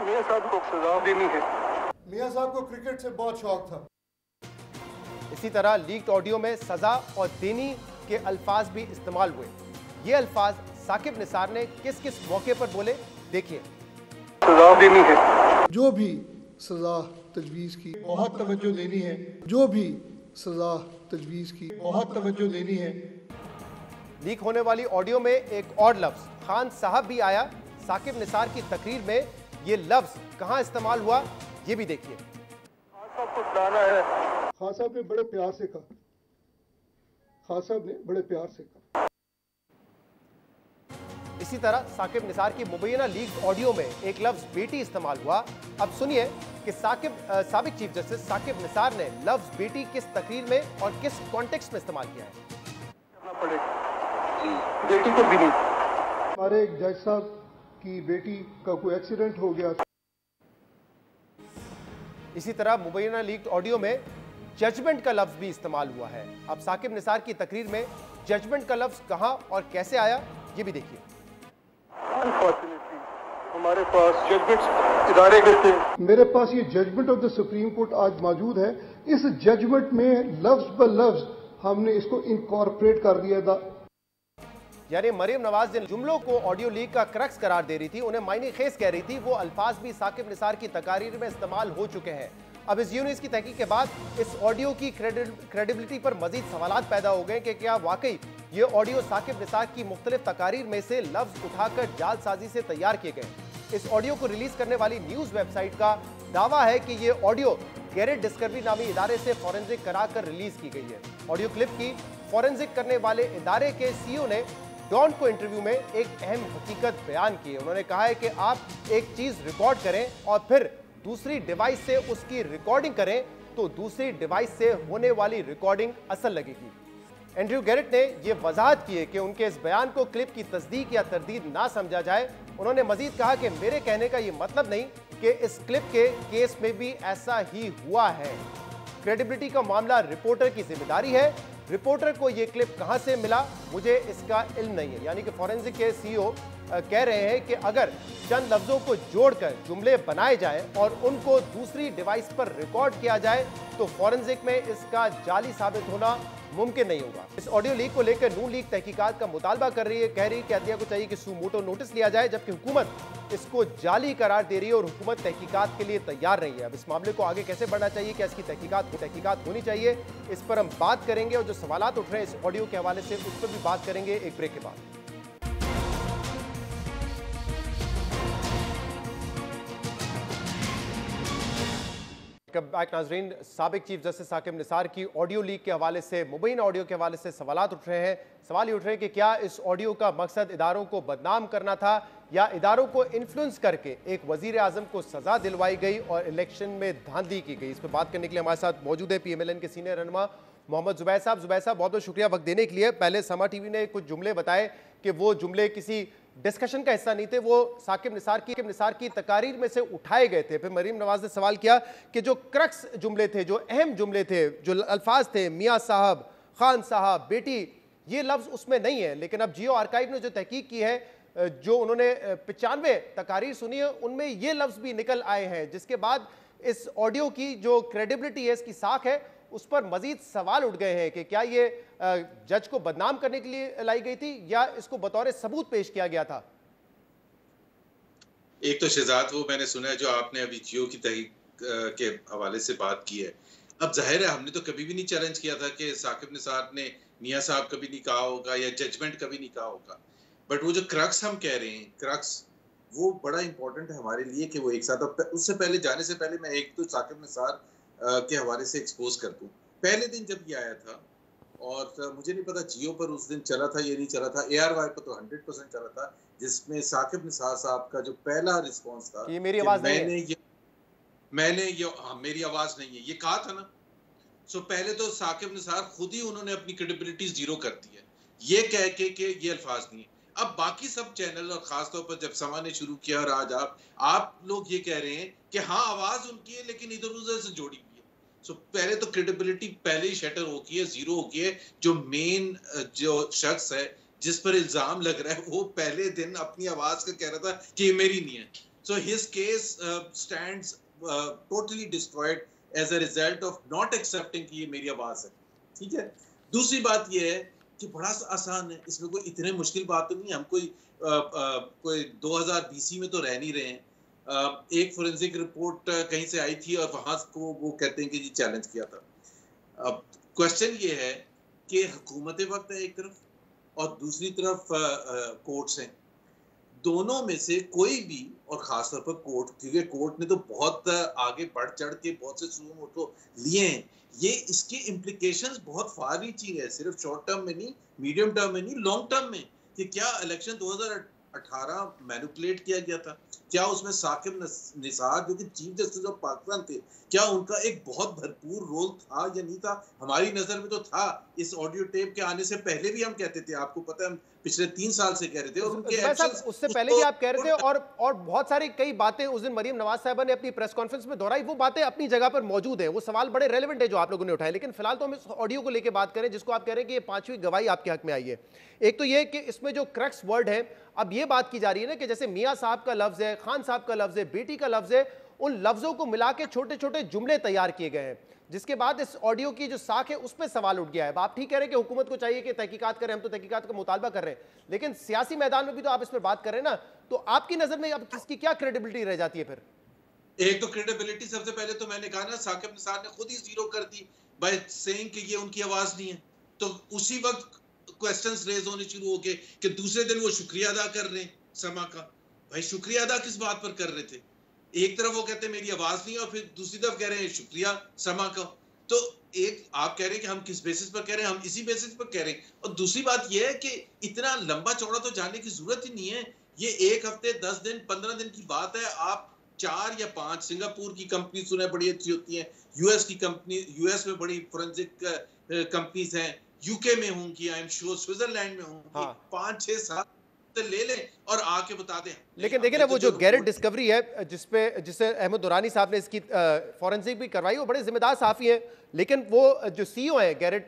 मियां साहब को सजा देनी है। मियां साहब को क्रिकेट से बहुत शौक था। इसी तरह लीक्ड ऑडियो में सजा और देनी के अल्फाज भी इस्तेमाल हुए। ये अल्फाज साकिब निसार ने किस किस मौके पर बोले, देखिए। सजा देनी है। जो भी सजा तजवीज़ की बहुत तवज्जो देनी है। जो भी सजा तजवीज़ की बहुत तवज्जो देनी है। लीक होने वाली ऑडियो में एक और लफ्ज खान साहब भी आया। साकिब निसार की तकरीर में ये लफ्ज कहां इस्तेमाल हुआ, ये भी देखिए। खान साहब को बुलाना है। खान साहब ने बड़े प्यार से कहा। खान साहब ने बड़े प्यार से कहा। इसी तरह साकिब निसार की मुबैना लीक ऑडियो में एक लफ्ज बेटी इस्तेमाल हुआ। अब सुनिए कि साबिक चीफ जस्टिस साकिब निसार ने लफ्ज बेटी किस तकरीर में और किस कॉन्टेक्स्ट में इस्तेमाल किया है। करना पड़ेगा, बेटी को भी नहीं। हमारे एक जज साहब की बेटी का कोई एक्सीडेंट हो गया। इसी तरह मुबैना लीक ऑडियो में जजमेंट का लफ्ज भी इस्तेमाल हुआ है। अब साकिब निसार की तकरीर में जजमेंट का लफ्ज कहां और कैसे आया, ये भी देखिए। अनफॉर्चुनेटली हमारे पास जजमेंट इदारे के थे। मेरे पास ये judgement of the Supreme Court आज मौजूद है। इस जजमेंट में लफ्ज ब लफ्ज हमने इसको इनकॉर्पोरेट कर दिया था। यानी मरीम नवाज जिन जुमलों को ऑडियो लीक का क्रक्स करार दे रही थी, उन्हें मायने खेस कह रही थी, वो अल्फाज भी साकिब निसार की तकारीर में इस्तेमाल हो चुके हैं। अब इस यूनिस की तहकीक के बाद इस ऑडियो की क्रेडिबिलिटी पर मजीद सवालात पैदा हो गए कि क्या वाकई ये ऑडियो साकिब निसार की मुख्तलिफ तकारीर में से लफ्ज उठाकर जालसाजी से तैयार किए गए। इस ऑडियो को रिलीज करने वाली न्यूज वेबसाइट का दावा है कि ये ऑडियो गैरेट डिस्कवरी नामी इदारे से फॉरेंसिक कराकर रिलीज की गई है। ऑडियो क्लिप की फॉरेंसिक करने वाले इदारे के सीईओ ने डॉन को इंटरव्यू में एक अहम हकीकत बयान की है। उन्होंने कहा है कि आप एक चीज रिकॉर्ड करें और फिर दूसरी डिवाइस से उसकी रिकॉर्डिंग करें तो दूसरी डिवाइस से होने वाली रिकॉर्डिंग असल लगेगी। एंड्रयू गैरेट ने यह वजाहत की है कि उनके इस बयान को क्लिप की तस्दीक या तरदीद ना समझा जाए। उन्होंने मजीद कहा कि मेरे कहने का यह मतलब नहीं कि इस क्लिप के केस में भी ऐसा ही हुआ है। क्रेडिबिलिटी का मामला रिपोर्टर की जिम्मेदारी है। रिपोर्टर को यह क्लिप कहां से मिला, मुझे इसका इल्म नहीं है। यानी कि फॉरेंसिक के सीईओ कह रहे हैं कि अगर चंद लफ्जों को जोड़कर जुमले बनाए जाए और उनको दूसरी डिवाइस पर रिकॉर्ड किया जाए तो फॉरेंसिक में इसका जाली साबित होना मुमकिन नहीं होगा। इस ऑडियो लीक को लेकर नून लीग तहकीकात का मुतालबा कर रही है, कह रही है कि अदलिया को चाहिए कि सुमोटो नोटिस लिया जाए, जबकि हुकूमत इसको जाली करार दे रही है और हुकूमत तहकीकात के लिए तैयार नहीं है। अब इस मामले को आगे कैसे बढ़ना चाहिए, क्या इसकी तहकीकात होनी चाहिए, इस पर हम बात करेंगे और जो सवालात उठ रहे हैं इस ऑडियो के हवाले से उस पर भी बात करेंगे एक ब्रेक के बाद। नाज़रीन, साबिक चीफ जस्टिस साकिब निसार की ऑडियो लीक के हवाले से, मुबैना ऑडियो के हवाले से सवालात उठ रहे हैं। सवाल ये उठ रहे हैं कि क्या इस ऑडियो का मकसद इदारों को बदनाम करना था या इदारों को इन्फ्लुएंस करके एक वजीर आजम को सजा दिलवाई गई और इलेक्शन में धांधली की गई। इस पर बात करने के लिए हमारे साथ मौजूद है PMLN के सीनियर रहनुमा मोहम्मद जुबैर साहब। जुबैर साहब, बहुत बहुत शुक्रिया वक्त देने के लिए। पहले समा टीवी ने कुछ जुमले बताए कि वो जुमले किसी डिस्कशन का हिस्सा नहीं थे, वो साकिब निसार की तकारीर में से उठाए गए थे। फिर मरीम नवाज ने सवाल किया कि जो क्रक्स जुमले थे, जो अहम जुमले थे, जो अल्फाज थे मियाँ साहब, खान साहब, बेटी, ये लफ्ज़ उसमें नहीं है। लेकिन अब जियो आर्काइव ने जो तहकीक की है, जो उन्होंने 95 तकारीर सुनी है, उनमें ये लफ्ज़ भी निकल आए हैं, जिसके बाद इस ऑडियो की जो क्रेडिबिलिटी है, इसकी साख है, उस पर मजीद सवाल उठ गए हैं कि क्या ये जज को बदनाम करने के लिए लाई गई थी या इसको बतौर सबूत पेश किया गया था। एक तो शहजाद वो मैंने सुना है जो आपने अभी जियो की तहकीक के हवाले से बात की है, अब जाहिर है हमने तो कभी भी नहीं चैलेंज किया था कि साकिब निसार ने मियां साहब कभी नहीं कहा होगा या जजमेंट कभी नहीं कहा होगा, बट वो जो क्रक्स हम कह रहे हैं, क्रक्स वो बड़ा इंपॉर्टेंट है हमारे लिए कि वो एक साथ। उससे पहले जाने से पहले मैं एक तो साकिब निसार के हवाले से एक्सपोज कर दूं। पहले दिन जब ये आया था और मुझे नहीं पता जियो पर उस दिन चला था ये नहीं चला था, ARY पर तो 100% चला था, जिसमें साकिब निसार साहब का जो पहला रिस्पॉन्स था ये मेरी आवाज नहीं है, मेरी आवाज नहीं है ये कहा था ना। सो पहले तो साकिब निसार खुद ही उन्होंने अपनी क्रेडिबिलिटी जीरो कर दी है ये कह के कि ये अल्फाज नहीं है। अब बाकी सब चैनल और खासतौर पर जब समा ने शुरू किया और आज आप लोग ये कह रहे हैं कि हाँ आवाज उनकी है लेकिन इधर उधर से जोड़ी हुई है। सो पहले तो क्रेडिबिलिटी पहले ही शटर हो गई है, जीरो हो गई है। जो मेन जो शख्स है जिस पर इल्जाम लग रहा है वो पहले दिन अपनी आवाज का कह रहा था कि ये मेरी नहीं है। So his case stands totally destroyed as a result of not accepting कि ये मेरी आवाज है। ठीक है, दूसरी बात ये है कि बड़ा आसान है, इसमें कोई इतने मुश्किल बात तो नहीं है। हम कोई 2020 में तो रह नहीं रहे हैं। एक फोरेंसिक रिपोर्ट कहीं से आई थी और वहां को वो कहते हैं कि जी चैलेंज किया था। अब क्वेश्चन ये है कि हुकूमत वक्त है एक तरफ और दूसरी तरफ कोर्ट्स हैं। दोनों में से कोई भी, और खासतौर पर कोर्ट, क्योंकि कोर्ट ने तो बहुत आगे बढ़ चढ़ के बहुत से सुओ मोटो लिए हैं, ये इसके इम्प्लीकेशंस बहुत फार रीचिंग है, सिर्फ शॉर्ट टर्म में नहीं, मीडियम टर्म में नहीं, लॉन्ग टर्म में। कि क्या इलेक्शन 2018 मैनिपुलेट किया गया था? क्या उसमें साकिब निसार जो कि चीफ जस्टिस ऑफ पाकिस्तान थे, क्या उनका एक बहुत भरपूर रोल था या नहीं था? हमारी नजर में तो था। इस ऑडियो टेप के आने से पहले भी हम कहते थे, आपको पता है हम पिछले 3 साल से कह रहे थे, और उनके एक्शंस उससे पहले भी आप कह रहे थे, और बहुत सारी कई बातें उस दिन मरीम नवाज साहिबा ने अपनी प्रेस कॉन्फ्रेंस में दोहराई। वो बातें अपनी जगह पर मौजूद हैं, वो सवाल बड़े रेलेवेंट है जो आप लोगों ने उठाए। लेकिन फिलहाल तो हम इस ऑडियो को लेकर बात करें जिसको आप कह रहे हैं कि ये 5वीं गवाही आपके हक में आई है। एक तो ये कि इसमें जो क्रक्स वर्ड है, अब ये बात की जा रही है ना कि जैसे मियां साहब का लफ्ज है, खान साहब का लफ्ज है, बेटी का लफ्ज है, उन लफ्जों को मिला के छोटे छोटे जुमले तैयार किए गए हैं, जिसके बाद इस ऑडियो की जो साख है उस पर सवाल उठ गया है। आप ठीक कह रहे हैं कि हुकूमत को चाहिए कि तहकीकात करें, हम तो तहकीकात का मुतालबा कर रहे हैं, लेकिन सियासी मैदान में भी तो आप इस पर बात कर रहे हैं ना, तो आपकी नजर में अब किसकी क्या क्रेडिबिलिटी रह जाती है फिर? एक तो क्रेडिबिलिटी सबसे पहले तो मैंने कहा ना, साकिब निसार ने खुद ही जीरो कर दी बाय सेइंग कि ये उनकी आवाज नहीं है। तो उसी वक्त क्वेश्चंस रेज होने शुरू हो गए कि दूसरे दिन वो शुक्रिया अदा कर रहे हैं समा का। भाई शुक्रिया अदा किस बात पर कर रहे थे? एक तरफ वो कहते हैं मेरी आवाज नहीं है और फिर दूसरी तरफ कह रहे हैं शुक्रिया समा का। तो एक आप कह रहे हैं कि हम किस बेसिस पर कह रहे हैं, हम इसी बेसिस पर कह रहे हैं। और दूसरी बात यह है कि इतना लंबा चौड़ा तो जाने की जरूरत ही नहीं है। ये 1 हफ्ते 10 दिन 15 दिन की बात है। आप 4 या 5 सिंगापुर की कंपनी सुने बड़ी अच्छी होती है, यूएस की कंपनी, यूएस में बड़ी फोरेंसिक कंपनीज हैं, यूके में होंगी, आई एम श्योर स्विट्जरलैंड में होंगी, 5 6 7 ले लें और आके बता दें। लेकिन देखिए ना, वो जो गैरेट डिस्कवरी है जिसे अहमद दुरानी साहब ने इसकी फॉरेंसिक भी करवाई, वो बड़े जिम्मेदार साफी हैं, लेकिन वो जो सीईओ है गैरेट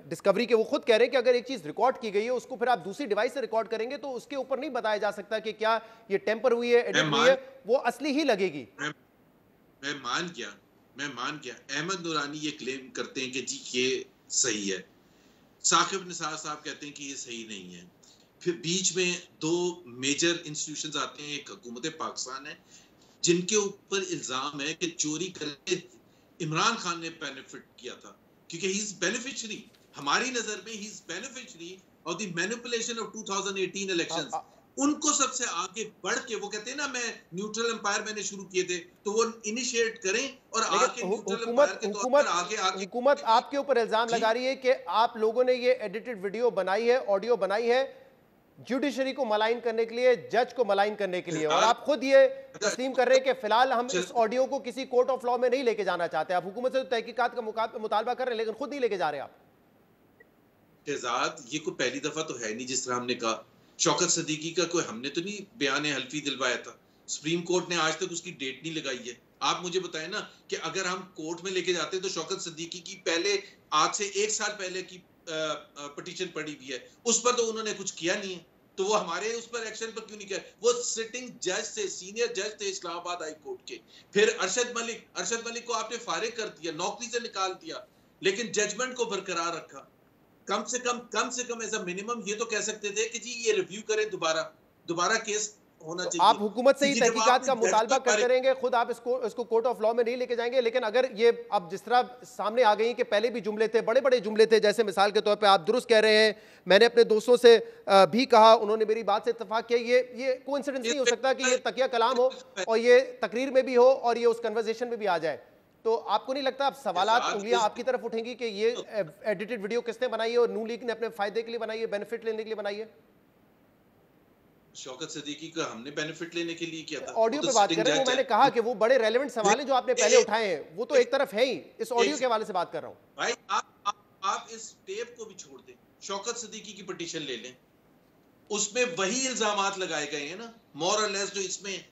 डिस्कवरी के, वो खुद कह रहे हैं कि अगर एक चीज रिकॉर्ड की गई है उसको फिर आप दूसरी डिवाइस से रिकॉर्ड करेंगे तो उसके ऊपर नहीं बताया जा सकता कि क्या ये टेम्पर हुई है, एडिट हुई है, वो असली ही लगेगी। मैं मान गया अहमद दुरानी ये क्लेम करते हैं कि जी ये सही है, साकिब निसार साहब कहते हैं कि ये सही नहीं है। फिर बीच में 2 मेजर इंस्टीट्यूशंस आते हैं, एक हुकूमत पाकिस्तान है जिनके ऊपर इल्जाम है कि चोरी करके इमरान खान ने बेनिफिट किया था, क्योंकि ही इज बेनिफिशियरी, हमारी नजर में he is beneficiary of the manipulation of 2018 elections. उनको सबसे आगे बढ़ के वो कहते हैं ना, मैं न्यूट्रल एम्पायर मैंने शुरू किए थे, तो वो इनिशिएट करें और आगे न्यूट्रल एम्पायर के तौर पर आगे हुकूमत आपके ऊपर इल्जाम लगा रही है कि आप लोगों ने ये एडिटेड वीडियो बनाई है, ऑडियो बनाई है जुडिशरी को मलाइन करने के लिए, जज को मलाइन करने के लिए, और आप खुद ये तस्लीम कर रहे हैं कि फिलहाल हम इस ऑडियो को किसी कोर्ट ऑफ लॉ में नहीं लेके जाना चाहते। आप हुकूमत से तो तहकीकात का मुतालबा कर रहे हैं लेकिन खुद नहीं लेके जा रहे आप। शहजाद, ये कोई पहली दफा तो है नहीं, जिस तरह हमने कहा शौकत सदीकी का कोई हमने तो नहीं बयान हल्फी दिलवाया था, सुप्रीम कोर्ट ने आज तक उसकी डेट नहीं लगाई है। आप मुझे बताएं ना कि अगर हम कोर्ट में लेके जाते तो शौकत सदीकी की पहले आज से 1 साल पहले की पिटीशन पड़ी हुई है, उस पर तो उन्होंने कुछ किया नहीं है, तो वो हमारे उस पर एक्शन पर क्यों नहीं किया? वो सिटिंग जज थे, सीनियर जज थे इस्लामाबाद हाई कोर्ट के। फिर अरशद मलिक को आपने फारिग कर दिया, नौकरी से निकाल दिया, लेकिन जजमेंट को बरकरार रखा। कम से कम एज अ मिनिमम ये तो कह सकते थे कि जी ये रिव्यू करें, दोबारा केस होना तो चाहिए। आप हुकूमत से ही क्योंकि जब तहकीकात का आपने मुतालबा जज करते रहेंगे, खुद आप इसको कोर्ट ऑफ लॉ में नहीं लेके जाएंगे। लेकिन अगर ये अब जिस तरह सामने आ गई कि पहले भी जुमले थे, बड़े बड़े जुमले थे, जैसे मिसाल के तौर पे आप दुरुस्त कह रहे हैं, मैंने अपने दोस्तों से भी कहा, उन्होंने मेरी बात से इत्तेफाक किया, ये कोइंसिडेंस नहीं हो सकता कि ये तकिया कलाम हो और ये तकरीर में भी हो और ये उस कन्वर्सेशन में भी आ जाए। तो आपको नहीं लगता अब सवालात, उंगलियां आपकी तरफ उठेंगी कि ये एडिटेड वीडियो किसने बनाई है और नून लीग ने अपने फायदे के लिए बनाई है, बेनिफिट लेने के लिए बनाई है? शौकत सिद्दीकी का हमने बेनिफिट लेने के लिए किया था। ऑडियो पे बात कर रहे हैं, वो मैंने कहा कि वो बड़े रेलेवेंट सवाल हैं जो आपने पहले उठाए हैं, वो तो एक तरफ है ही, इस ऑडियो के हवाले से बात कर रहा हूं। भाई आप इस टेप को भी छोड़ दें, शौकत सिद्दीकी की पिटीशन ले लें, उसमें वही इल्जामात लगाए गए हैं ना, मोर और लेस जो इसमें है,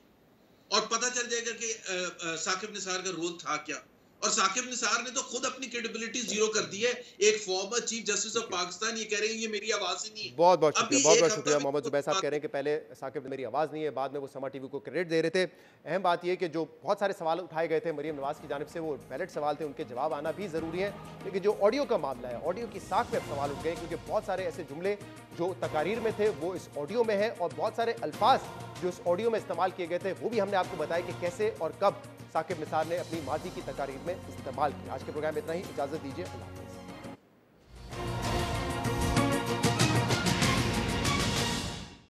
और पता चल जाएगा कि साकिब निसार का रोल था क्या। और साकिब निसार ने तो खुद अपनी क्रेडिबिलिटी जीरो कर दी है। एक former chief justice of Pakistan ये कह रहे हैं ये मेरी आवाज ही नहीं है। बहुत बहुत शुक्रिया मोहम्मद जुबैर साहब कह रहे हैं कि पहले साकिब ने मेरी आवाज़ नहीं है, बाद में वो समा टीवी को क्रेडिट दे रहे थे। अहम बात यह कि जो बहुत सारे सवाल उठाए गए थे मरीम नवाज की जानिब से, वो वैलिड सवाल थे, उनके जवाब आना भी ज़रूरी है। लेकिन जो ऑडियो का मामला है, ऑडियो की साख में सवाल उठ गए, क्योंकि बहुत सारे ऐसे जुमले जो तकारीर में थे वो इस ऑडियो में है, और बहुत सारे अल्फाज जो इस ऑडियो में इस्तेमाल किए गए थे वो भी हमने आपको बताया कि कैसे और कब साकिब निसार ने अपनी माजी की तकारीर में इस्तेमाल किया। आज के प्रोग्राम में इतना ही, इजाज़त दीजिए, अल्लाह हाफ़िज़।